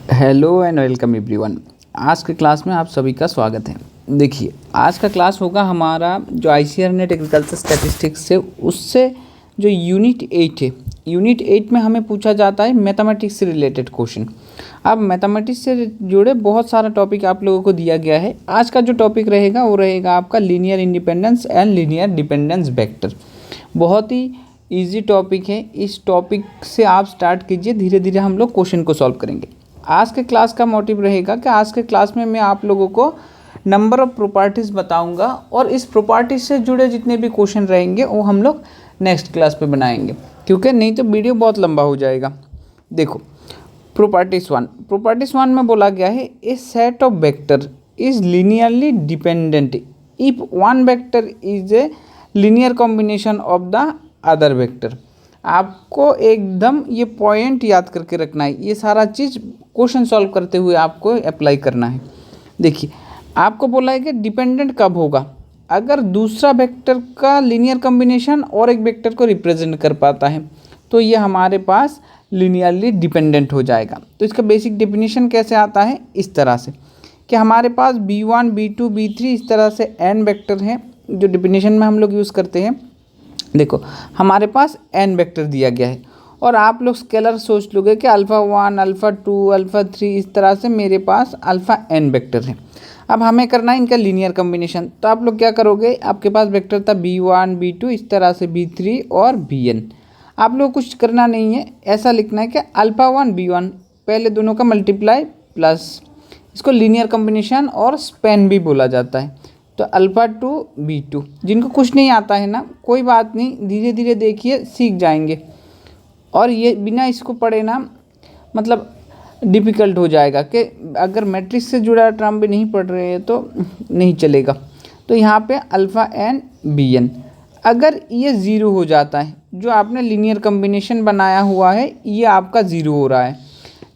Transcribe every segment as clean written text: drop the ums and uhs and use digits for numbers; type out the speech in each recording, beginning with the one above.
Hello and welcome everyone. आज के class में आप सभी का स्वागत है। देखिए, आज का क्लास होगा हमारा जो आईसीआर नेट एग्रीकल्चर स्टैटिस्टिक्स है उससे जो यूनिट 8 है। यूनिट 8 में हमें पूछा जाता है मैथमेटिक्स से रिलेटेड क्वेश्चन। अब मैथमेटिक्स से जुड़े बहुत सारा टॉपिक आप लोगों को दिया गया है। आज का जो टॉपिक रहेगा वो रहेगा आपका linear independence and linear dependence vector. बहुत ही ईजी टॉपिक है। इस टॉपिक से आप स्टार्ट कीजिए, धीरे धीरे हम लोग क्वेश्चन को सॉल्व करेंगे। आज के क्लास का मोटिव रहेगा कि आज के क्लास में मैं आप लोगों को नंबर ऑफ प्रॉपर्टीज़ बताऊंगा और इस प्रॉपर्टीज से जुड़े जितने भी क्वेश्चन रहेंगे वो हम लोग नेक्स्ट क्लास पे बनाएंगे, क्योंकि नहीं तो वीडियो बहुत लंबा हो जाएगा। देखो, प्रॉपर्टीज वन में बोला गया है a set of vector is linearly dependent if one vector is a linear combination of the other vector. आपको एकदम ये पॉइंट याद करके रखना है। ये सारा चीज़ क्वेश्चन सॉल्व करते हुए आपको अप्लाई करना है। देखिए, आपको बोला है कि डिपेंडेंट कब होगा, अगर दूसरा वेक्टर का लीनियर कॉम्बिनेशन और एक वेक्टर को रिप्रेजेंट कर पाता है तो ये हमारे पास लीनियरली डिपेंडेंट हो जाएगा। तो इसका बेसिक डेफिनेशन कैसे आता है, इस तरह से कि हमारे पास b1 b2 b3 इस तरह से n वेक्टर हैं जो डेफिनेशन में हम लोग यूज़ करते हैं। देखो, हमारे पास n वेक्टर दिया गया है और आप लोग स्केलर सोच लोगे कि अल्फ़ा 1 अल्फ़ा 2 अल्फ़ा 3 इस तरह से मेरे पास अल्फ़ा n वेक्टर है। अब हमें करना है इनका लीनियर कॉम्बिनेशन। तो आप लोग क्या करोगे, आपके पास वेक्टर था b1 b2 इस तरह से b3 और bn। आप लोग कुछ करना नहीं है, ऐसा लिखना है कि अल्फ़ा 1 b1 पहले दोनों का मल्टीप्लाई प्लस, इसको लीनियर कॉम्बिनेशन और स्पैन भी बोला जाता है। तो अल्फ़ा 2 b2, जिनको कुछ नहीं आता है ना, कोई बात नहीं, धीरे धीरे देखिए सीख जाएंगे। और ये बिना इसको पढ़े ना मतलब डिफ़िकल्ट हो जाएगा कि अगर मैट्रिक्स से जुड़ा टर्म भी नहीं पढ़ रहे हैं तो नहीं चलेगा। तो यहाँ पे अल्फ़ा n bn, अगर ये ज़ीरो हो जाता है, जो आपने लीनियर कॉम्बिनेशन बनाया हुआ है ये आपका ज़ीरो हो रहा है,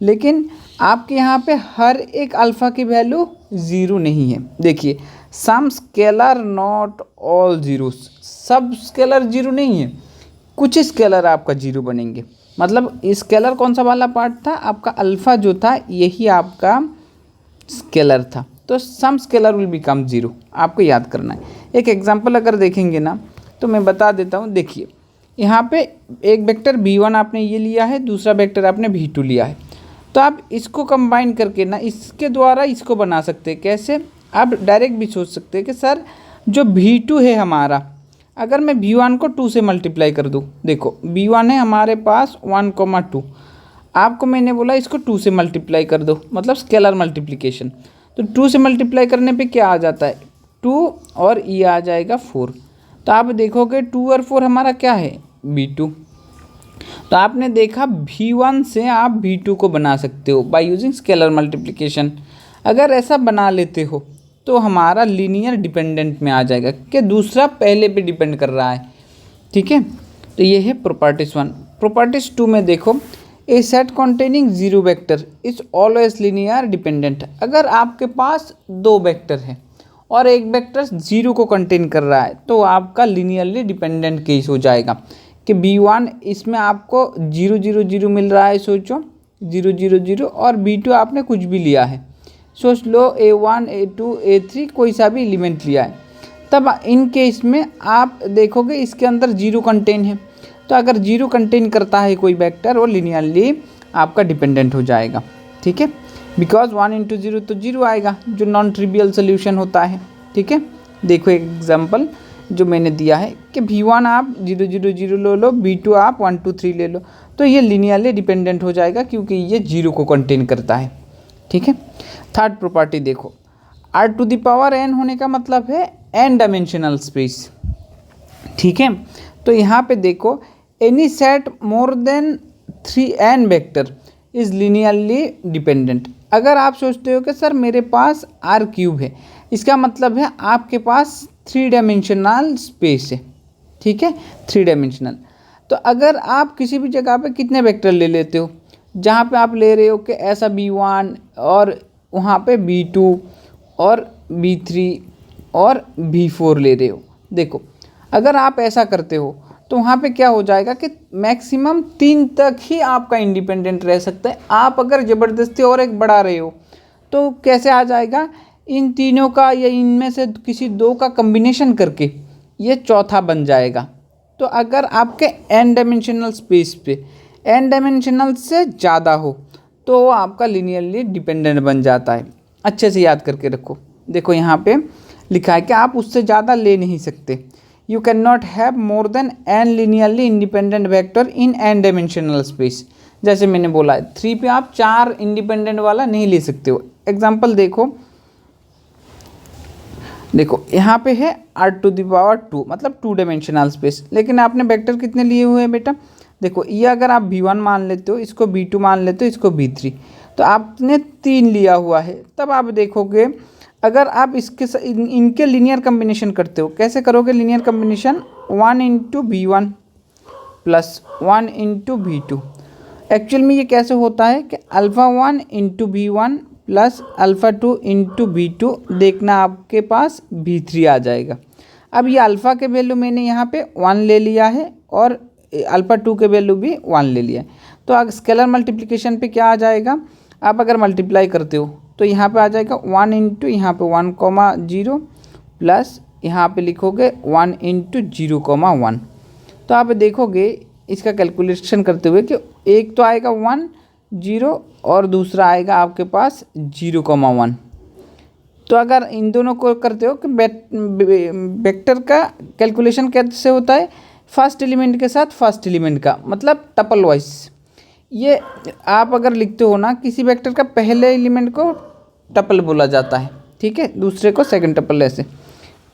लेकिन आपके यहाँ पे हर एक अल्फ़ा की वैल्यू ज़ीरो नहीं है। देखिए, some scalar not all zeros, सब स्केलर जीरो नहीं है, कुछ स्केलर आपका जीरो बनेंगे। मतलब स्केलर कौन सा वाला पार्ट था, आपका अल्फ़ा जो था यही आपका स्केलर था। तो some scalar will become zero, आपको याद करना है। एक एग्जांपल अगर देखेंगे ना तो मैं बता देता हूँ। देखिए, यहाँ पे एक वेक्टर b1 आपने ये लिया है, दूसरा वेक्टर आपने b2 लिया है। तो आप इसको कंबाइन करके ना इसके द्वारा इसको बना सकते हैं। कैसे, आप डायरेक्ट भी सोच सकते हैं कि सर जो b2 है हमारा, अगर मैं b1 को 2 से मल्टीप्लाई कर दूँ, देखो b1 है हमारे पास 1,2, आपको मैंने बोला इसको 2 से मल्टीप्लाई कर दो, मतलब स्केलर मल्टीप्लिकेशन। तो 2 से मल्टीप्लाई करने पे क्या आ जाता है, 2 और ये आ जाएगा 4। तो आप देखोगे 2 और 4 हमारा क्या है, b2। तो आपने देखा v1 से आप v2 को बना सकते हो बाय यूजिंग स्केलर मल्टीप्लिकेशन। अगर ऐसा बना लेते हो तो हमारा लीनियर डिपेंडेंट में आ जाएगा कि दूसरा पहले पे डिपेंड कर रहा है। ठीक है, तो ये है प्रॉपर्टीज 1। प्रॉपर्टीज 2 में देखो, a set containing zero vector is always linear dependent. अगर आपके पास दो वेक्टर है और एक वेक्टर जीरो को कंटेन कर रहा है तो आपका लीनियरली डिपेंडेंट केस हो जाएगा कि b1 इसमें आपको 0 0 0 मिल रहा है, सोचो 0 0 0, और b2 आपने कुछ भी लिया है, सोच लो a1 a2 a3 कोई सा भी एलिमेंट लिया है। तब इन केस में आप देखोगे इसके अंदर जीरो कंटेन है। तो अगर जीरो कंटेन करता है कोई वेक्टर, वो लीनियरली आपका डिपेंडेंट हो जाएगा। ठीक है, बिकॉज 1 × 0 तो जीरो आएगा, जो नॉन ट्रिवियल सोल्यूशन होता है। ठीक है, देखो एक एग्जांपल जो मैंने दिया है कि v1 आप 0 0 0 ले लो, b2 आप 1 2 3 ले लो, तो ये लीनियरली डिपेंडेंट हो जाएगा क्योंकि ये जीरो को कंटेन करता है। ठीक है, थर्ड प्रॉपर्टी देखो, r⁴n होने का मतलब है n डायमेंशनल स्पेस। ठीक है, तो यहाँ पे देखो, any set more than 3n vector is linearly dependent. अगर आप सोचते हो कि सर मेरे पास r³ है, इसका मतलब है आपके पास 3 डायमेंशनल स्पेस है। ठीक है, 3 डायमेंशनल। तो अगर आप किसी भी जगह पे कितने वेक्टर ले लेते हो, जहाँ पे आप ले रहे हो कि ऐसा b1 और वहाँ पे b2 और b3 और b4 ले रहे हो। देखो, अगर आप ऐसा करते हो तो वहाँ पे क्या हो जाएगा कि मैक्सिमम 3 तक ही आपका इंडिपेंडेंट रह सकता है। आप अगर ज़बरदस्ती और एक बढ़ा रहे हो तो कैसे आ जाएगा, इन तीनों का या इनमें से किसी 2 का कम्बिनेशन करके ये चौथा बन जाएगा। तो अगर आपके n डायमेंशनल स्पेस पे n डायमेंशनल से ज़्यादा हो तो वो आपका लीनियरली डिपेंडेंट बन जाता है। अच्छे से याद करके रखो। देखो यहाँ पे लिखा है कि आप उससे ज़्यादा ले नहीं सकते। You can not have more than n linearly independent vector in n dimensional space. जैसे मैंने बोला है 3 पे आप 4 इंडिपेंडेंट वाला नहीं ले सकते हो। एग्जाम्पल देखो यहाँ पे है r⁴ मतलब 2 डायमेंशनल स्पेस, लेकिन आपने वेक्टर कितने लिए हुए हैं बेटा। देखो ये अगर आप v1 मान लेते हो, इसको v2 मान लेते हो, इसको v3, तो आपने 3 लिया हुआ है। तब आप देखोगे अगर आप इनके लीनियर कम्बिनेशन करते हो, कैसे करोगे linear combination, 1 × v1 plus 1 × v2। Actual में ये कैसे होता है कि α1 × v1 प्लस α2 × v2, देखना आपके पास v3 आ जाएगा। अब ये अल्फ़ा के वैल्यू मैंने यहाँ पे 1 ले लिया है और α2 के वैल्यू भी 1 ले लिया है। तो अगर स्केलर मल्टीप्लिकेशन पे क्या आ जाएगा, आप अगर मल्टीप्लाई करते हो तो यहाँ पे आ जाएगा 1 × यहाँ पे 1, 0 प्लस यहाँ पे लिखोगे 1 × 0, 1। तो आप देखोगे इसका कैलकुलेशन करते हुए कि एक तो आएगा 1, 0 और दूसरा आएगा आपके पास 0, 1। तो अगर इन दोनों को करते हो कि वेक्टर का कैलकुलेशन कैसे होता है, फर्स्ट एलिमेंट के साथ फर्स्ट एलिमेंट का, मतलब टपल वाइज। ये आप अगर लिखते हो ना, किसी वेक्टर का पहले एलिमेंट को टपल बोला जाता है, ठीक है, दूसरे को सेकंड टपल। ऐसे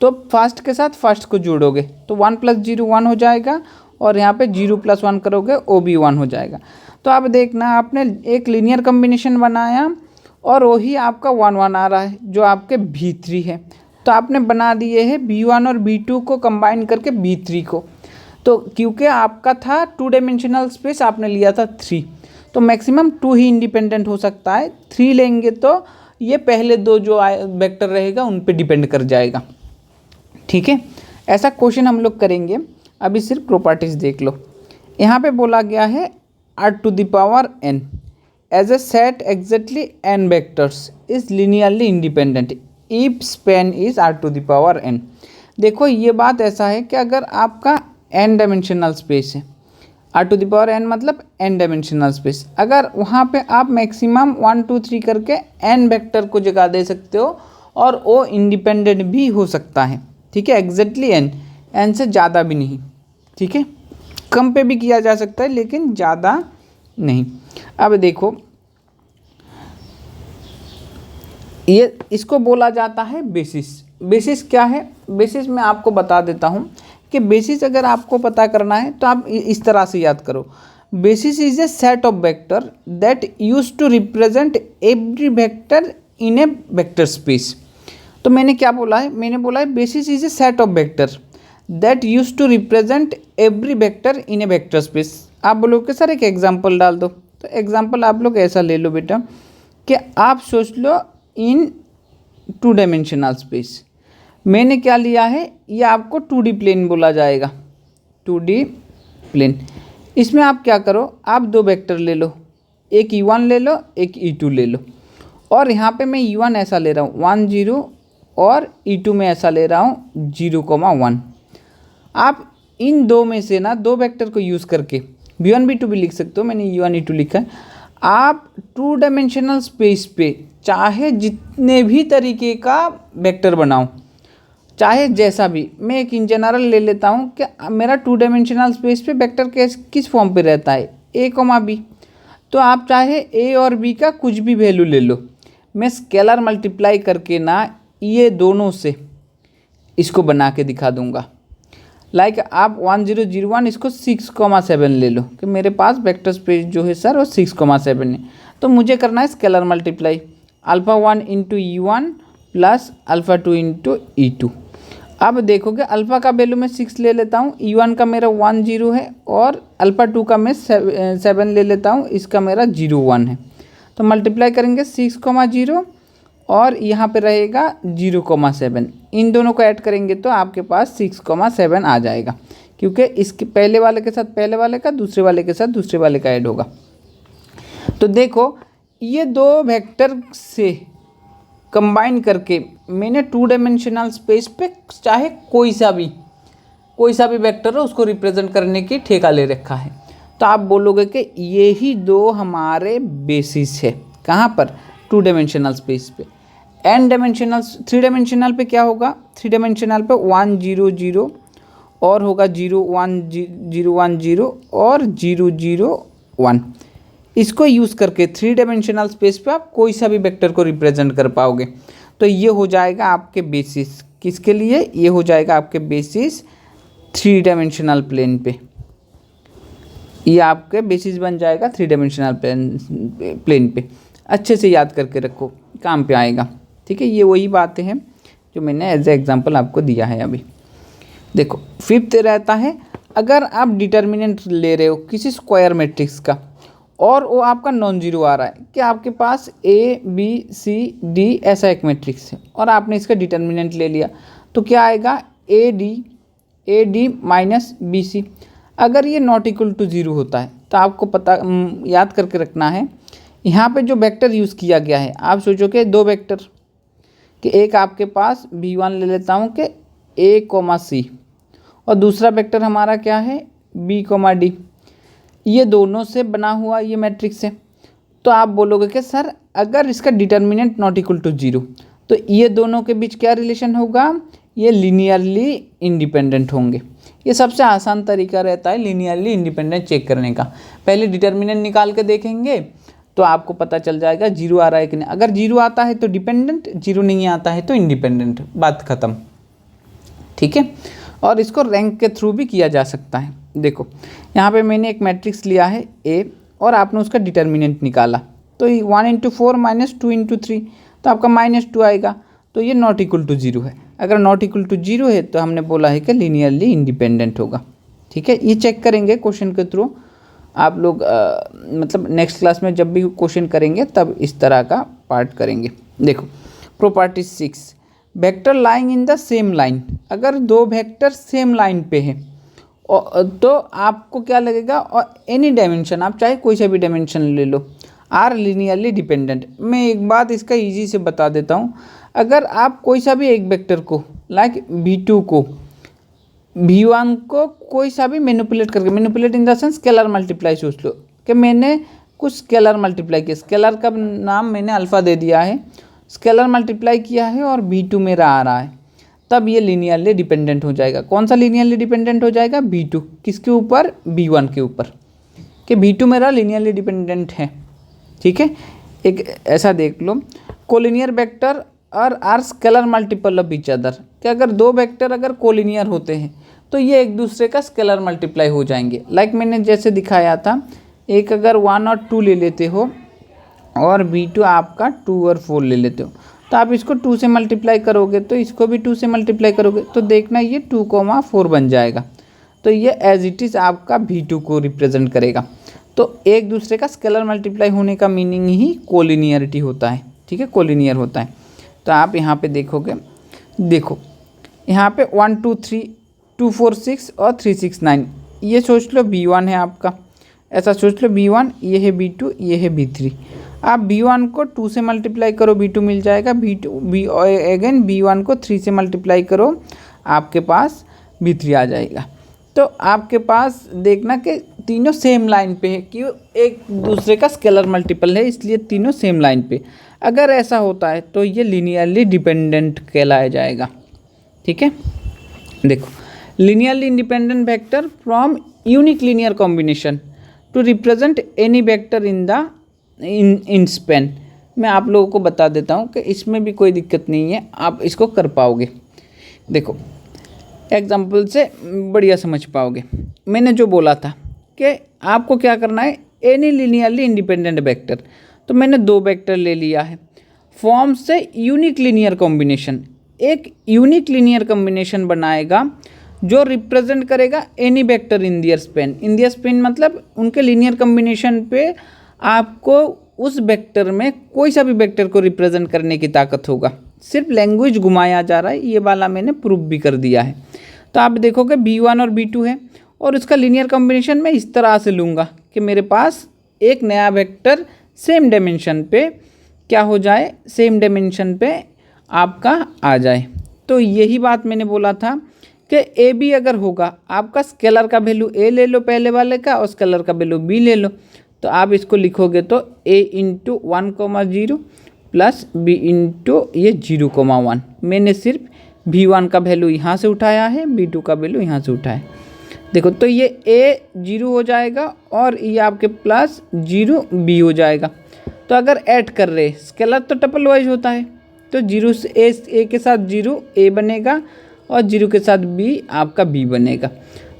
तो फर्स्ट के साथ फर्स्ट को जोड़ोगे तो 1 + 0 1 हो जाएगा और यहाँ पे 0 + 1 करोगे वो भी 1 हो जाएगा। तो आप देखना आपने एक लीनियर कम्बिनेशन बनाया और वही आपका 1, 1 आ रहा है जो आपके v3 है। तो आपने बना दिए है v1 और v2 को कंबाइन करके v3 को। तो क्योंकि आपका था 2 डायमेंशनल स्पेस, आपने लिया था 3, तो मैक्सिमम 2 ही इंडिपेंडेंट हो सकता है। 3 लेंगे तो ये पहले 2 जो वेक्टर रहेगा उन पे डिपेंड कर जाएगा, ठीक है। ऐसा क्वेश्चन हम लोग करेंगे। अभी सिर्फ प्रॉपर्टीज देख लो। यहाँ पे बोला गया है r⁴n as a set exactly n vectors is linearly independent if span is r⁴n। देखो ये बात ऐसा है कि अगर आपका n डायमेंशनल स्पेस है, r⁴n मतलब n डायमेंशनल स्पेस, अगर वहाँ पे आप मैक्सिमम 1, 2, 3 करके n वेक्टर को जगह दे सकते हो और वो इंडिपेंडेंट भी हो सकता है, ठीक है। एग्जैक्टली n से ज़्यादा भी नहीं, ठीक है। कम पे भी किया जा सकता है लेकिन ज़्यादा नहीं। अब देखो ये इसको बोला जाता है बेसिस। बेसिस क्या है, बेसिस मैं आपको बता देता हूँ कि बेसिस अगर आपको पता करना है तो आप इस तरह से याद करो। Basis is a set of vector that use to represent every vector in a vector space. तो मैंने क्या बोला है, मैंने बोला है basis is a set of vector that use to represent every vector in a vector space. आप बोलोगे सर एक एग्जांपल डाल दो, तो एग्जांपल आप लोग ऐसा ले लो बेटा कि आप सोच लो इन 2 डायमेंशनल स्पेस मैंने क्या लिया है, ये आपको 2D प्लेन बोला जाएगा, 2D प्लेन। इसमें आप क्या करो, आप 2 वेक्टर ले लो, एक e1 ले लो, एक e2 ले लो, और यहाँ पे मैं e1 ऐसा ले रहा हूँ 1, 0 और e2 में ऐसा ले रहा हूँ 0, 1। आप इन 2 में से ना 2 वेक्टर को यूज़ करके v1 v2 भी लिख सकते हो, मैंने e1 e2 लिखा है। आप 2 डायमेंशनल स्पेस पे चाहे जितने भी तरीके का वेक्टर बनाओ, चाहे जैसा भी, मैं एक इन जनरल ले लेता हूँ कि मेरा 2 डायमेंशनल स्पेस पे वेक्टर किस फॉर्म पे रहता है, a, b। तो आप चाहे a और b का कुछ भी वैल्यू ले लो, मैं स्केलर मल्टीप्लाई करके ना ये दोनों से इसको बना के दिखा दूंगा। लाइक आप 1, 0, 0, 1 इसको 6, 7 ले लो कि मेरे पास वेक्टर स्पेस जो है सर वो 6, 7 है। तो मुझे करना है scalar multiply, α1 × e1 plus α2 × e2। अब देखोगे अल्फ़ा का वैल्यू मैं 6 ले लेता हूँ, e1 का मेरा 1, 0 है और α2 का मैं 7 ले लेता हूँ, इसका मेरा 0, 1 है। तो मल्टीप्लाई करेंगे 6, 0 और यहाँ पे रहेगा 0, 7। इन दोनों को ऐड करेंगे तो आपके पास 6, 7 आ जाएगा, क्योंकि इसके पहले वाले के साथ पहले वाले का, दूसरे वाले के साथ दूसरे वाले का ऐड होगा। तो देखो ये दो वेक्टर से कंबाइन करके मैंने 2 डायमेंशनल स्पेस पे चाहे कोई सा भी वेक्टर हो उसको रिप्रेजेंट करने की ठेका ले रखा है। तो आप बोलोगे कि ये ही दो हमारे बेसिस है, कहाँ पर, 2 डायमेंशनल स्पेस पे। n डायमेंशनल 3 डायमेंशनल पे क्या होगा, 3 डायमेंशनल पे 1 0 0 और होगा 0 1 0 1 0 और 0 0 1। इसको यूज़ करके 3 डायमेंशनल स्पेस पे आप कोई सा भी वेक्टर को रिप्रेजेंट कर पाओगे। तो ये हो जाएगा आपके बेसिस, किसके लिए, ये हो जाएगा आपके बेसिस 3 डायमेंशनल प्लेन पे। ये आपके बेसिस बन जाएगा 3 डायमेंशनल प्लेन पे। अच्छे से याद करके रखो, काम पे आएगा। ठीक है, ये वही बातें हैं जो मैंने एज ए एग्जांपल आपको दिया है अभी। देखो 5th रहता है, अगर आप डिटर्मिनेंट ले रहे हो किसी स्क्वायर मैट्रिक्स का और वो आपका नॉन जीरो आ रहा है कि आपके पास ए बी सी डी ऐसा एक मैट्रिक्स है और आपने इसका डिटर्मिनेंट ले लिया, तो क्या आएगा, a d minus b c. अगर ये नॉट इक्वल टू 0 होता है तो आपको पता याद करके रखना है, यहाँ पे जो वेक्टर यूज़ किया गया है, आप सोचो कि 2 वेक्टर कि एक आपके पास v1 ले लेता हूँ कि a कोमा सी और दूसरा वेक्टर हमारा क्या है b कोमा डी, ये दोनों से बना हुआ ये मैट्रिक्स है। तो आप बोलोगे कि सर अगर इसका डिटर्मिनेंट नॉट इक्वल टू 0 तो ये दोनों के बीच क्या रिलेशन होगा, ये लीनियरली इंडिपेंडेंट होंगे। ये सबसे आसान तरीका रहता है लीनियरली इंडिपेंडेंट चेक करने का। पहले डिटर्मिनेंट निकाल के देखेंगे तो आपको पता चल जाएगा 0 आ रहा है कि नहीं। अगर 0 आता है तो डिपेंडेंट, 0 नहीं आता है तो इंडिपेंडेंट, बात ख़त्म। ठीक है, और इसको रैंक के थ्रू भी किया जा सकता है। देखो यहाँ पे मैंने एक मैट्रिक्स लिया है A और आपने उसका डिटर्मिनेंट निकाला, तो 1 इंटू 4 माइनस 2 इंटू 3, तो आपका -2 आएगा। तो ये नॉट इक्वल टू 0 है। अगर नॉट इक्वल टू 0 है तो हमने बोला है कि लीनियरली इंडिपेंडेंट होगा। ठीक है, ये चेक करेंगे क्वेश्चन के थ्रू आप लोग, मतलब नेक्स्ट क्लास में जब भी क्वेश्चन करेंगे तब इस तरह का पार्ट करेंगे। देखो property 6, vector lying in the same line. अगर 2 वेक्टर सेम लाइन पे है तो आपको क्या लगेगा, और एनी डायमेंशन, आप चाहे कोई सा भी डायमेंशन ले लो, आर लीनियरली डिपेंडेंट। मैं एक बात इसका ईजी से बता देता हूँ, अगर आप कोई सा भी एक वेक्टर को लाइक v2 को v1 को कोई सा भी मैनिपुलेट करके, manipulate in the sense scalar multiply, सोच लो कि मैंने कुछ स्केलर मल्टीप्लाई किया, स्केलर का नाम मैंने अल्फ़ा दे दिया है, स्केलर मल्टीप्लाई किया है और v2 मेरा आ रहा है, तब ये लीनियरली डिपेंडेंट हो जाएगा। कौन सा लीनियरली डिपेंडेंट हो जाएगा, v2 किसके ऊपर, v1 के ऊपर, कि v2 मेरा लीनियरली डिपेंडेंट है। ठीक है, एक ऐसा देख लो, कोलिनियर वेक्टर और are scalar multiple of each other, कि अगर 2 वेक्टर अगर कोलिनियर होते हैं तो ये एक दूसरे का स्केलर मल्टीप्लाई हो जाएंगे। लाइक मैंने जैसे दिखाया था, एक अगर 1 और 2 ले लेते हो और v2 आपका 2 और 4 ले लेते हो, तो आप इसको 2 से मल्टीप्लाई करोगे तो इसको भी 2 से मल्टीप्लाई करोगे तो देखना ये 2,4 बन जाएगा। तो ये एज इट इज़ आपका v2 को रिप्रेजेंट करेगा। तो एक दूसरे का स्केलर मल्टीप्लाई होने का मीनिंग ही कोलिनियरिटी होता है। ठीक है, कोलिनियर होता है। तो आप यहाँ पे देखोगे, देखो यहाँ पे 1 2 3 2 4 6 और 3 6 9, ये सोच लो v1 है आपका, ऐसा सोच लो v1, ये है v2, ये है v3। आप v1 को 2 से मल्टीप्लाई करो, v2 मिल जाएगा, अगेन v1 को 3 से मल्टीप्लाई करो, आपके पास v3 आ जाएगा। तो आपके पास देखना कि तीनों सेम लाइन पे है, कि एक दूसरे का स्केलर मल्टीपल है, इसलिए तीनों सेम लाइन पे। अगर ऐसा होता है तो ये लीनियरली डिपेंडेंट कहलाया जाएगा। ठीक है, देखो linearly independent vector from unique linear combination to represent any vector in the in span. मैं आप लोगों को बता देता हूँ कि इसमें भी कोई दिक्कत नहीं है, आप इसको कर पाओगे। देखो एग्जाम्पल से बढ़िया समझ पाओगे। मैंने जो बोला था कि आपको क्या करना है, एनी लीनियरली इंडिपेंडेंट वेक्टर, तो मैंने 2 वेक्टर ले लिया है, फॉर्म से यूनिक लीनियर कॉम्बिनेशन, एक यूनिक लीनियर कॉम्बिनेशन बनाएगा जो रिप्रेजेंट करेगा एनी वेक्टर इन दियर स्पेन। इन दियर स्पेन मतलब उनके लीनियर कॉम्बिनेशन पे आपको उस वेक्टर में कोई सा भी वेक्टर को रिप्रेजेंट करने की ताकत होगा। सिर्फ लैंग्वेज घुमाया जा रहा है, ये वाला मैंने प्रूफ भी कर दिया है। तो आप देखोगे B1 और B2 है और उसका लीनियर कॉम्बिनेशन मैं इस तरह से लूँगा कि मेरे पास एक नया वेक्टर सेम डायमेंशन पे क्या हो जाए, सेम डायमेंशन पे आपका आ जाए। तो यही बात मैंने बोला था कि ए बी अगर होगा, आपका स्केलर का वैल्यू ए ले लो पहले वाले का और स्केलर का वैल्यू बी ले लो, तो आप इसको लिखोगे तो a into 1,0 plus b into ये 0,1। मैंने सिर्फ v1 का वैल्यू यहाँ से उठाया है, b2 का वैल्यू यहाँ से उठाया है। देखो तो ये a 0 हो जाएगा और ये आपके प्लस 0 b हो जाएगा। तो अगर ऐड कर रहे स्केलर तो टपल वाइज होता है, तो 0 से ए के साथ 0 a बनेगा और 0 के साथ b आपका b बनेगा।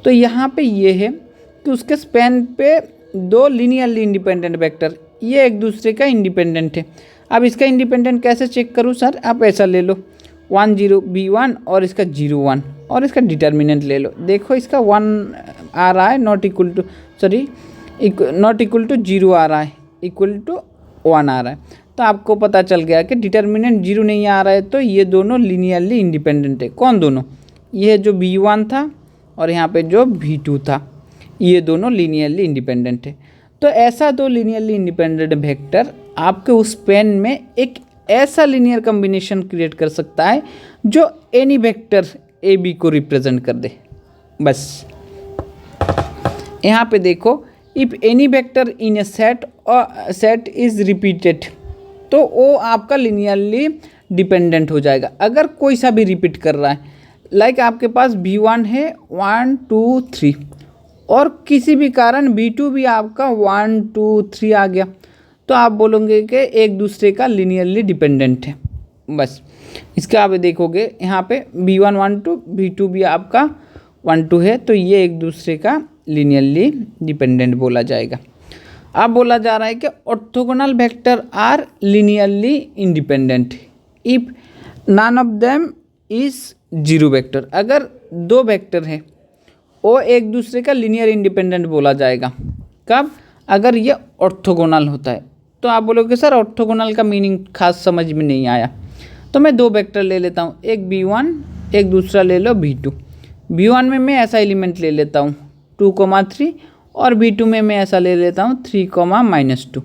तो यहाँ पे ये है कि उसके स्पैन पे दो लीनियरली इंडिपेंडेंट वेक्टर, ये एक दूसरे का इंडिपेंडेंट है। अब इसका इंडिपेंडेंट कैसे चेक करूँ सर? आप ऐसा ले लो 1 0 b1 और इसका 0 1 और इसका डिटर्मिनेंट ले लो। देखो इसका 1 आ रहा है not equal to not equal to 0 आ रहा है, इक्वल टू 1 आ रहा है। तो आपको पता चल गया कि डिटर्मिनेंट 0 नहीं आ रहा है, तो ये दोनों लीनियरली इंडिपेंडेंट है। कौन दोनों? ये जो b1 था और यहाँ पे जो b2 था, ये दोनों लीनियरली इंडिपेंडेंट है। तो ऐसा दो लीनियरली इंडिपेंडेंट वेक्टर आपके उस पेन में एक ऐसा लीनियर कॉम्बिनेशन क्रिएट कर सकता है जो एनी वेक्टर ए बी को रिप्रेजेंट कर दे। बस यहाँ पे देखो, if any vector in A set is repeated, तो वो आपका लीनियरली डिपेंडेंट हो जाएगा। अगर कोई सा भी रिपीट कर रहा है, लाइक आपके पास b1 है 1 2 3 और किसी भी कारण b2 भी आपका 1 2 3 आ गया, तो आप बोलोगे कि एक दूसरे का लीनियरली डिपेंडेंट है। बस इसके आप देखोगे यहाँ पे b1 1 2 b2 भी आपका 1 2 है, तो ये एक दूसरे का लीनियरली डिपेंडेंट बोला जाएगा। अब बोला जा रहा है कि orthogonal vector are linearly independent if none of them is 0 vector. अगर दो वेक्टर है वो एक दूसरे का लीनियर इंडिपेंडेंट बोला जाएगा। कब? अगर ये ऑर्थोगोनल होता है। तो आप बोलोगे सर ऑर्थोगोनल का मीनिंग खास समझ में नहीं आया, तो मैं दो वेक्टर ले लेता हूँ, एक b1 एक दूसरा ले लो b2। b1 में मैं ऐसा एलिमेंट ले लेता हूँ 2,3 और b2 में मैं ऐसा ले लेता हूँ 3,-2।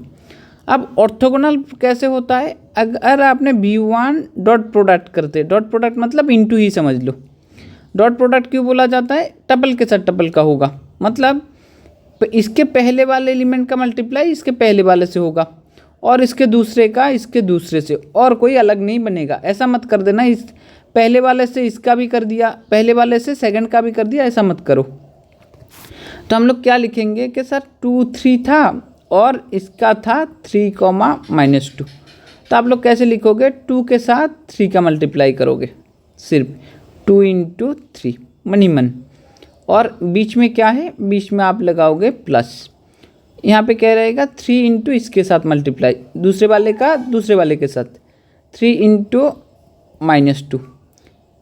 अब ऑर्थोगोनल कैसे होता है? अगर आपने b1 डॉट प्रोडक्ट करते, डॉट प्रोडक्ट मतलब इंटू ही समझ लो। डॉट प्रोडक्ट क्यों बोला जाता है? टपल के साथ टपल का होगा, मतलब इसके पहले वाले एलिमेंट का मल्टीप्लाई इसके पहले वाले से होगा और इसके दूसरे का इसके दूसरे से, और कोई अलग नहीं बनेगा। ऐसा मत कर देना इस पहले वाले से इसका भी कर दिया, पहले वाले से सेकंड का भी कर दिया, ऐसा मत करो। तो हम लोग क्या लिखेंगे कि सर 2 3 था और इसका था 3,-2। तो आप लोग कैसे लिखोगे? 2 के साथ 3 का मल्टीप्लाई करोगे, सिर्फ 2 × 3 मनी मन, और बीच में क्या है? बीच में आप लगाओगे प्लस। यहाँ पे क्या रहेगा? 3 × इसके साथ मल्टीप्लाई, दूसरे वाले का दूसरे वाले के साथ 3 × -2,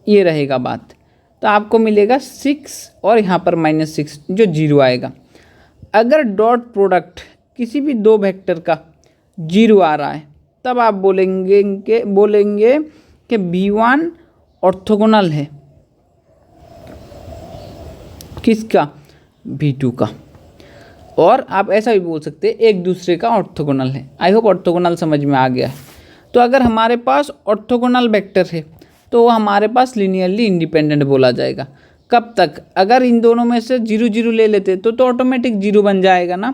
ये रहेगा बात। तो आपको मिलेगा 6 और यहाँ पर -6 जो 0 आएगा। अगर डॉट प्रोडक्ट किसी भी दो वेक्टर का 0 आ रहा है, तब आप बोलेंगे कि b1 ऑर्थोगोनल है किसका? b2 का। और आप ऐसा भी बोल सकते हैं एक दूसरे का ऑर्थोगोनल है। आई होप ऑर्थोगोनल समझ में आ गया है। तो अगर हमारे पास ऑर्थोगोनल वेक्टर है तो वो हमारे पास लीनियरली इंडिपेंडेंट बोला जाएगा। कब तक? अगर इन दोनों में से 0 0 ले लेते तो ऑटोमेटिक 0 बन जाएगा ना,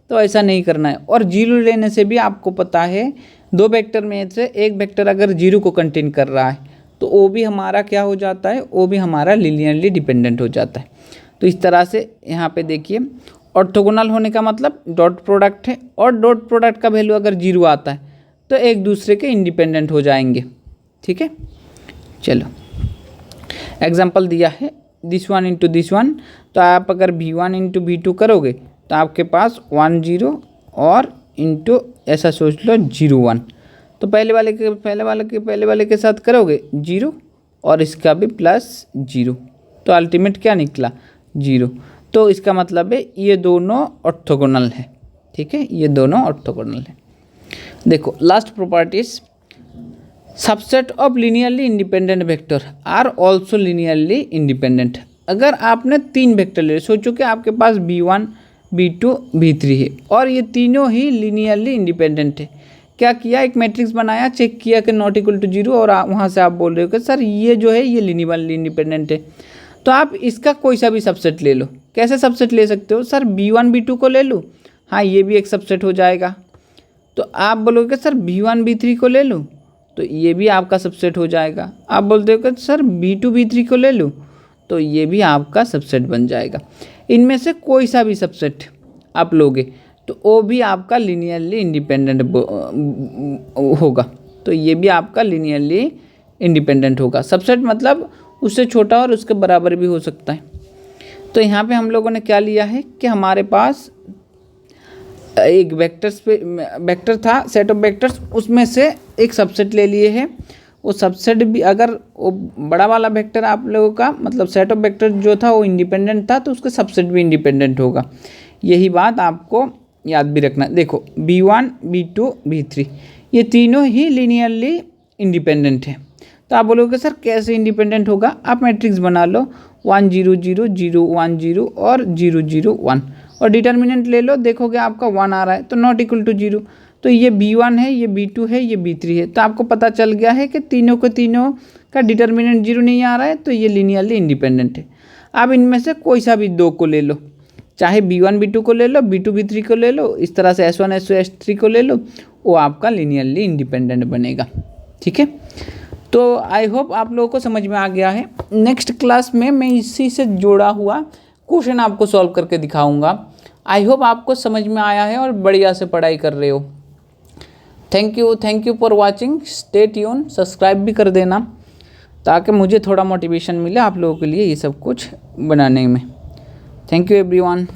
तो ऐसा नहीं करना है। और 0 लेने से भी आपको पता है दो वेक्टर में से एक वेक्टर अगर 0 को कंटेन कर रहा है तो वो भी हमारा क्या हो जाता है? वो भी हमारा लीनियरली डिपेंडेंट हो जाता है। तो इस तरह से यहाँ पे देखिए ऑर्थोगोनल होने का मतलब डॉट प्रोडक्ट है, और डॉट प्रोडक्ट का वैल्यू अगर 0 आता है तो एक दूसरे के इंडिपेंडेंट हो जाएंगे। ठीक है, चलो एग्जांपल दिया है this one into this one. तो आप अगर b1 × b2 करोगे तो आपके पास 1 0 और इंटू ऐसा सोच लो 0 1। तो पहले वाले के साथ करोगे 0 और इसका भी +0, तो अल्टीमेट क्या निकला? 0। तो इसका मतलब है ये दोनों ऑर्थोगोनल है। ठीक है, ये दोनों ऑर्थोगोनल है। देखो last properties, subset of linearly independent vector are also linearly independent. अगर आपने 3 वेक्टर ले, सोचो कि आपके पास V1 V2 V3 है और ये तीनों ही लीनियरली इंडिपेंडेंट है। क्या किया, एक मैट्रिक्स बनाया, चेक किया कि नॉट इक्वल टू 0 और वहाँ से आप बोल रहे हो कि सर ये जो है ये लीनियरली इंडिपेंडेंट है। तो आप इसका कोई सा भी सबसेट ले लो। कैसे सबसेट ले सकते हो, सर V1 V2 को ले लूँ, हाँ ये भी एक सबसेट हो जाएगा। तो आप बोलोगे सर V1 V3 को ले लूँ, तो ये भी आपका सबसेट हो जाएगा। आप बोलते हो कि सर V2 V3 को ले लूँ, तो ये भी आपका सबसेट बन जाएगा। इनमें से कोई सा भी सबसेट आप लोगे तो वो भी आपका लीनियरली इंडिपेंडेंट होगा। तो ये भी आपका लीनियरली इंडिपेंडेंट होगा। सबसेट मतलब उससे छोटा और उसके बराबर भी हो सकता है। तो यहाँ पे हम लोगों ने क्या लिया है कि हमारे पास एक वेक्टर था, सेट ऑफ वेक्टर्स, उसमें से एक सबसेट ले लिए है। वो सबसेट भी अगर वो बड़ा वाला वेक्टर आप लोगों का मतलब सेट ऑफ वेक्टर जो था वो इंडिपेंडेंट था, तो उसका सबसेट भी इंडिपेंडेंट होगा। यही बात आपको याद भी रखना। देखो V1 V2 V3 ये तीनों ही लीनियरली इंडिपेंडेंट है। तो आप बोलोगे सर कैसे इंडिपेंडेंट होगा, आप मैट्रिक्स बना लो 1 0 0 0 1 0 और 0 0 1 और डिटर्मिनेंट ले लो, देखोगे आपका 1 आ रहा है तो नॉट इक्वल टू 0। तो ये V1 है, ये V2 है, ये V3 है। तो आपको पता चल गया है कि तीनों का डिटर्मिनेंट 0 नहीं आ रहा है, तो ये लीनियरली इंडिपेंडेंट है। अब इनमें से कोई सा भी 2 को ले लो, चाहे V1 V2 को ले लो, V2 V3 को ले लो, इस तरह से S1 S2 S3 को ले लो, वो आपका लीनियरली इंडिपेंडेंट बनेगा। ठीक है, तो आई होप आप लोगों को समझ में आ गया है। नेक्स्ट क्लास में मैं इसी से जुड़ा हुआ क्वेश्चन आपको सॉल्व करके दिखाऊंगा। आई होप आपको समझ में आया है और बढ़िया से पढ़ाई कर रहे हो। Thank you for watching, stay tune, subscribe भी कर देना ताकि मुझे थोड़ा मोटिवेशन मिले आप लोगों के लिए ये सब कुछ बनाने में। Thank you everyone.